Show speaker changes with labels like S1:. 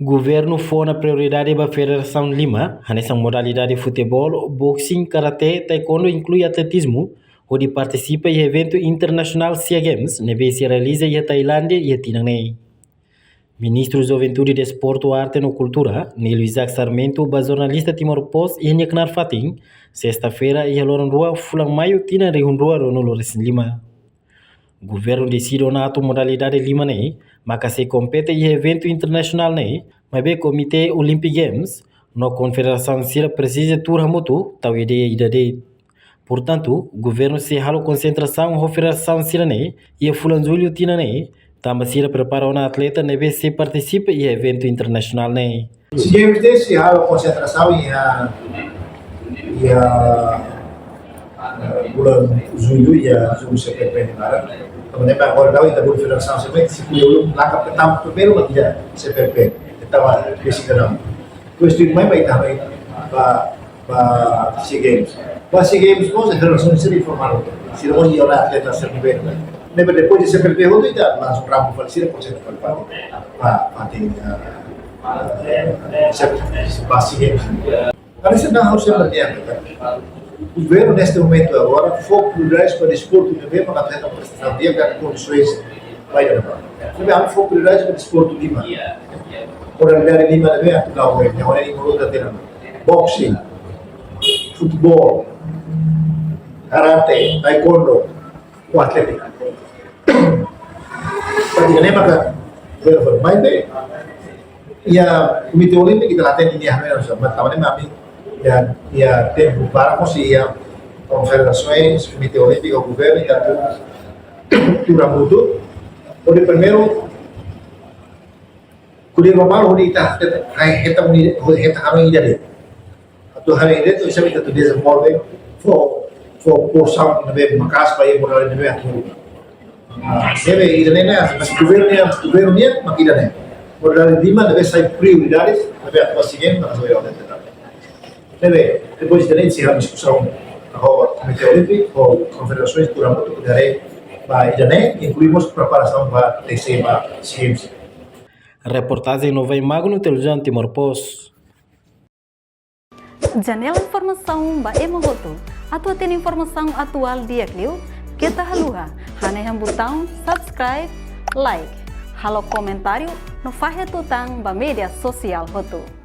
S1: Governo foi na prioridade da Federação Lima, nessa modalidade de futebol, boxing, karatê, taekwondo inclui atletismo, onde participa em evento internacional SEA Games, que se realiza em Tailândia e Tinanei. Ministro da Juventude, Desporto, Arte e Cultura, Nilo Isaac Sarmento, o jornalista Timor Post e Nheknar Fatim, sexta-feira, em Rua Fulang Maio, Tina Rua Ronolo Lima. O governo decide na modalidade Lima, mas se compete em evento internacional, mas o Comitê Olympic Games, na Confederação Sira precisa turha mutu, tal ideia idade. Portanto, o governo se halo concentração na Confederação Sira e a Fulan Julho Tina também Sira prepara uma atleta neve se participa em evento internacional
S2: Se games desse halo concentração e a bulan Julho e a Julho CPP kemudian agora não ainda a federação sebenarnya se belum langkah pertama primeiro lagi ya CPP estava decidendo questão mais vai também para SEA Games nós a federação se informaram se não ia olhar atleta CPP depois de CPP itu tidak langsung rampung validasi proses para SEA Games karena sedang harusnya berniaga. O governo, neste momento agora, foco prioridade para o desporto também, para a atleta prestação dia, para condições vai dar. Também foco prioridade para o desporto Lima. Modalidade Lima também, não é, não é outra terra. Boxing, futebol, karate, taekwondo, o atlética. Praticamente maka governo mais bem. E a Comitê Olímpico kita latih ini hanya sama tamannya kami ya tempo para conseguir confederações, Comitê Olímpico, o governo e a cultura mutu. Onde primeiro kuliah normal onde kita kami jadi. Atau hari ini tu saya minta tu desenvolver for porção de macas para ir morar de meio. Deve ir nena, mas governo ni makida modalidade Lima deve ser prioridades, deve atuar seguinte para resolver o dentro. Depois de se a discussão com o Comitê Olímpico, com confederações por amor do poder para Idané, incluímos preparação para TC para SEA.
S1: Reportagem Nova Magno, televisão Timor Post.
S3: Janela informação ba Emogoto. Atua tem informação atual dia Clio. Kita haluha, haneham botão subscribe, like, halo comentário no faixa tutang ba media sosial Hoto.